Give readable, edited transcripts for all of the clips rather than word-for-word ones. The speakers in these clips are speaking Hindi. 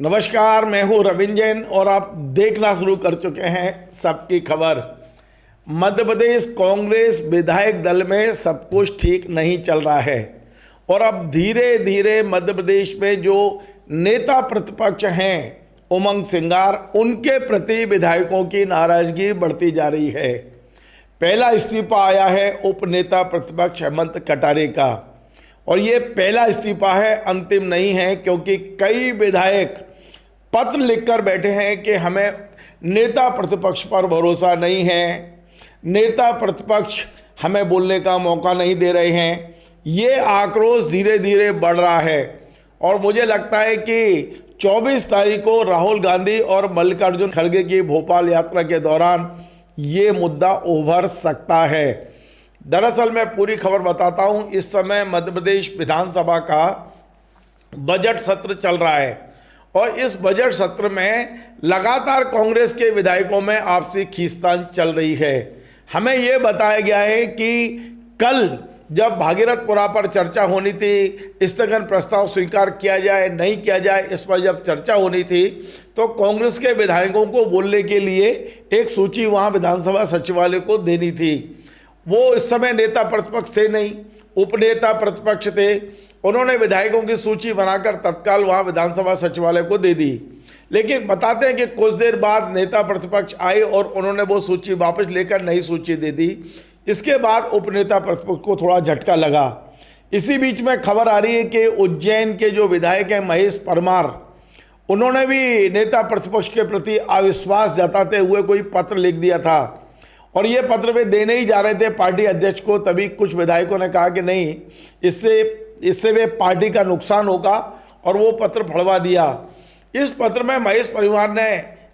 नमस्कार, मैं हूं रविंद्र जैन और आप देखना शुरू कर चुके हैं सबकी खबर। मध्य प्रदेश कांग्रेस विधायक दल में सब कुछ ठीक नहीं चल रहा है और अब धीरे धीरे मध्य प्रदेश में जो नेता प्रतिपक्ष हैं उमंग सिंगार, उनके प्रति विधायकों की नाराजगी बढ़ती जा रही है। पहला इस्तीफा आया है उप नेता प्रतिपक्ष हेमंत कटारे का और ये पहला इस्तीफा है, अंतिम नहीं है, क्योंकि कई विधायक पत्र लिखकर बैठे हैं कि हमें नेता प्रतिपक्ष पर भरोसा नहीं है, नेता प्रतिपक्ष हमें बोलने का मौका नहीं दे रहे हैं। ये आक्रोश धीरे धीरे बढ़ रहा है और मुझे लगता है कि 24 तारीख को राहुल गांधी और मल्लिकार्जुन खड़गे की भोपाल यात्रा के दौरान ये मुद्दा उभर सकता है। दरअसल मैं पूरी खबर बताता हूँ। इस समय मध्य प्रदेश विधानसभा का बजट सत्र चल रहा है और इस बजट सत्र में लगातार कांग्रेस के विधायकों में आपसी खींचतान चल रही है। हमें ये बताया गया है कि कल जब भागीरथपुरा पर चर्चा होनी थी, स्थगन प्रस्ताव स्वीकार किया जाए नहीं किया जाए, इस पर जब चर्चा होनी थी तो कांग्रेस के विधायकों को बोलने के लिए एक सूची वहाँ विधानसभा सचिवालय को देनी थी। वो इस समय नेता प्रतिपक्ष थे नहीं, उपनेता प्रतिपक्ष थे। उन्होंने विधायकों की सूची बनाकर तत्काल वहाँ विधानसभा सचिवालय को दे दी, लेकिन बताते हैं कि कुछ देर बाद नेता प्रतिपक्ष आए और उन्होंने वो सूची वापस लेकर नई सूची दे दी। इसके बाद उपनेता प्रतिपक्ष को थोड़ा झटका लगा। इसी बीच में खबर आ रही है कि उज्जैन के जो विधायक हैं महेश परमार, उन्होंने भी नेता प्रतिपक्ष के प्रति अविश्वास जताते हुए कोई पत्र लिख दिया था और ये पत्र वे देने ही जा रहे थे पार्टी अध्यक्ष को। तभी कुछ विधायकों ने कहा कि नहीं, इससे वे पार्टी का नुकसान होगा और वो पत्र फड़वा दिया। इस पत्र में महेश परिवार ने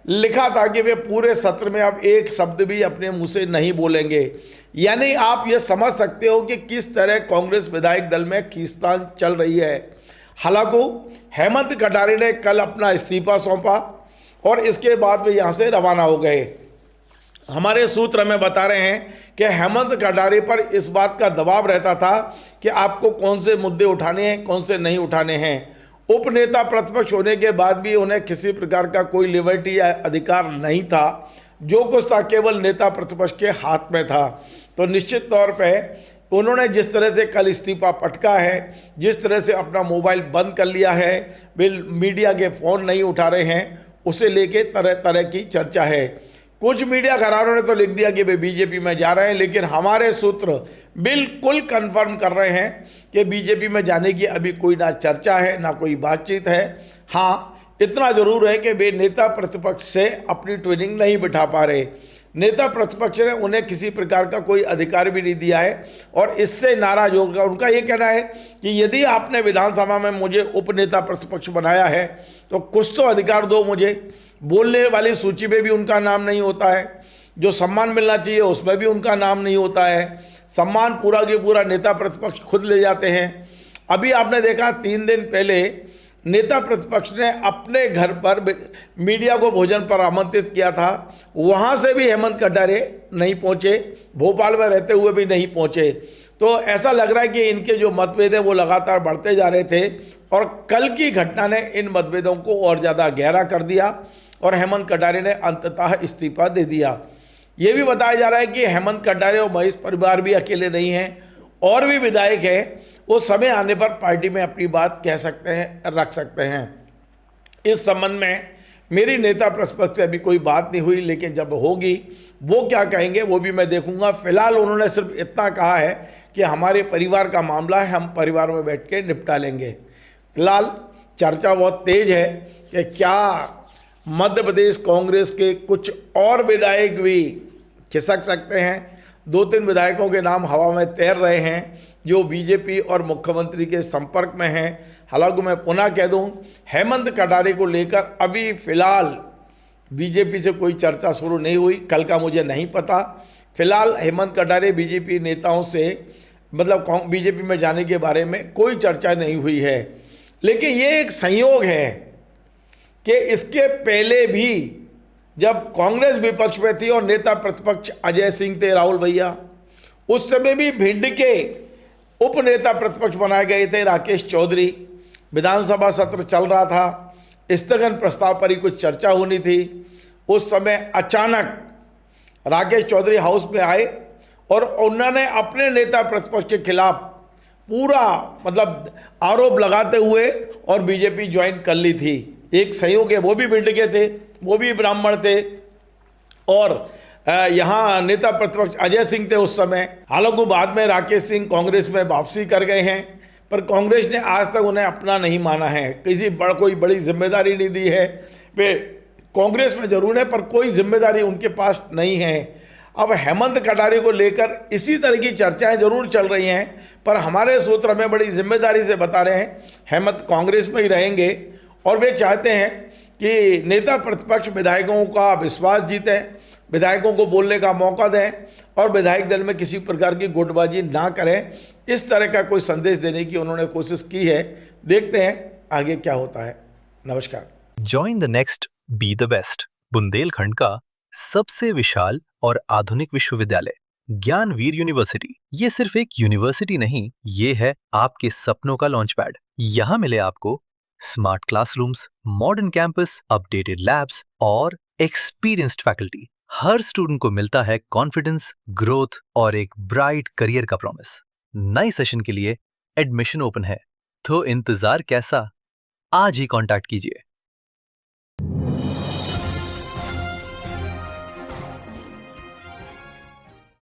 लिखा था कि वे पूरे सत्र में अब एक शब्द भी अपने मुंह से नहीं बोलेंगे। यानी आप ये समझ सकते हो कि किस तरह कांग्रेस विधायक दल में खींचतान चल रही है। हालांकि हेमंत कटारे ने कल अपना इस्तीफा सौंपा और इसके बाद वे यहाँ से रवाना हो गए। हमारे सूत्र हमें बता रहे हैं कि हेमंत कटारे पर इस बात का दबाव रहता था कि आपको कौन से मुद्दे उठाने हैं, कौन से नहीं उठाने हैं। उपनेता प्रतिपक्ष होने के बाद भी उन्हें किसी प्रकार का कोई लिबर्टी या अधिकार नहीं था। जो कुछ था केवल नेता प्रतिपक्ष के हाथ में था। तो निश्चित तौर पे उन्होंने जिस तरह से कल इस्तीफा पटका है, जिस तरह से अपना मोबाइल बंद कर लिया है, वे मीडिया के फ़ोन नहीं उठा रहे हैं, उसे लेके तरह तरह की चर्चा है। कुछ मीडिया घरानों ने तो लिख दिया कि वे बीजेपी में जा रहे हैं, लेकिन हमारे सूत्र बिल्कुल कंफर्म कर रहे हैं कि बीजेपी में जाने की अभी कोई ना चर्चा है ना कोई बातचीत है। हाँ, इतना ज़रूर है कि वे नेता प्रतिपक्ष से अपनी ट्विनिंग नहीं बिठा पा रहे। नेता प्रतिपक्ष ने उन्हें किसी प्रकार का कोई अधिकार भी नहीं दिया है और इससे नाराज होगा। उनका ये कहना है कि यदि आपने विधानसभा में मुझे उपनेता प्रतिपक्ष बनाया है तो कुछ तो अधिकार दो मुझे। बोलने वाली सूची में भी उनका नाम नहीं होता है, जो सम्मान मिलना चाहिए उसमें भी उनका नाम नहीं होता है। सम्मान पूरा के पूरा नेता प्रतिपक्ष खुद ले जाते हैं। अभी आपने देखा 3 दिन पहले नेता प्रतिपक्ष ने अपने घर पर मीडिया को भोजन पर आमंत्रित किया था, वहाँ से भी हेमंत कटारे नहीं पहुँचे, भोपाल में रहते हुए भी नहीं पहुँचे। तो ऐसा लग रहा है कि इनके जो मतभेद हैं वो लगातार बढ़ते जा रहे थे और कल की घटना ने इन मतभेदों को और ज़्यादा गहरा कर दिया और हेमंत कटारे ने अंततः इस्तीफा दे दिया। ये भी बताया जा रहा है कि हेमंत कटारे और महेश परिवार भी अकेले नहीं हैं, और भी विधायक हैं, वो समय आने पर पार्टी में अपनी बात कह सकते हैं, रख सकते हैं। इस संबंध में मेरी नेता प्रतिपक्ष से अभी कोई बात नहीं हुई, लेकिन जब होगी वो क्या कहेंगे वो भी मैं देखूंगा। फिलहाल उन्होंने सिर्फ इतना कहा है कि हमारे परिवार का मामला है, हम परिवार में बैठ के निपटा लेंगे। फिलहाल चर्चा बहुत तेज है कि क्या मध्य प्रदेश कांग्रेस के कुछ और विधायक भी खिसक सकते हैं। 2-3 विधायकों के नाम हवा में तैर रहे हैं जो बीजेपी और मुख्यमंत्री के संपर्क में हैं। हालांकि मैं पुनः कह दूं, हेमंत कटारे को लेकर अभी फिलहाल बीजेपी से कोई चर्चा शुरू नहीं हुई। कल का मुझे नहीं पता। फिलहाल हेमंत कटारे बीजेपी नेताओं से मतलब बीजेपी में जाने के बारे में कोई चर्चा नहीं हुई है। लेकिन ये एक संयोग है कि इसके पहले भी जब कांग्रेस विपक्ष में थी और नेता प्रतिपक्ष अजय सिंह थे, राहुल भैया, उस समय भी भिंड के उपनेता प्रतिपक्ष बनाए गए थे राकेश चौधरी। विधानसभा सत्र चल रहा था, स्थगन प्रस्ताव पर ही कुछ चर्चा होनी थी। उस समय अचानक राकेश चौधरी हाउस में आए और उन्होंने अपने नेता प्रतिपक्ष के खिलाफ पूरा मतलब आरोप लगाते हुए और बीजेपी ज्वाइन कर ली थी। एक सहयोग है, वो भी भिंड के थे, वो भी ब्राह्मण थे, और यहाँ नेता प्रतिपक्ष अजय सिंह थे उस समय। हालांकि बाद में राकेश सिंह कांग्रेस में वापसी कर गए हैं, पर कांग्रेस ने आज तक उन्हें अपना नहीं माना है, कोई बड़ी जिम्मेदारी नहीं दी है। वे कांग्रेस में जरूर है पर कोई जिम्मेदारी उनके पास नहीं है। अब हेमंत कटारे को लेकर इसी तरह की चर्चाएं जरूर चल रही हैं, पर हमारे सूत्र हमें बड़ी जिम्मेदारी से बता रहे हैं हेमंत कांग्रेस में ही रहेंगे और वे चाहते हैं कि नेता प्रतिपक्ष विधायकों का विश्वास जीतें, विधायकों को बोलने का मौका दें और विधायक दल में किसी प्रकार की गुटबाजी ना करें। इस तरह का कोई संदेश देने की उन्होंने कोशिश की है। देखते हैं आगे क्या होता है। नमस्कार। Join the next be the best, Bundelkhand का सबसे विशाल और आधुनिक विश्वविद्यालय ज्ञानवीर यूनिवर्सिटी। ये सिर्फ एक यूनिवर्सिटी नहीं, ये है आपके सपनों का लॉन्च पैड। यहाँ मिले आपको smart classrooms, modern campus, updated labs और एक्सपीरियंस्ड फैकल्टी। हर स्टूडेंट को मिलता है कॉन्फिडेंस, ग्रोथ और एक ब्राइट करियर का प्रॉमिस। नए सेशन के लिए एडमिशन ओपन है, तो इंतजार कैसा? आज ही कांटेक्ट कीजिए।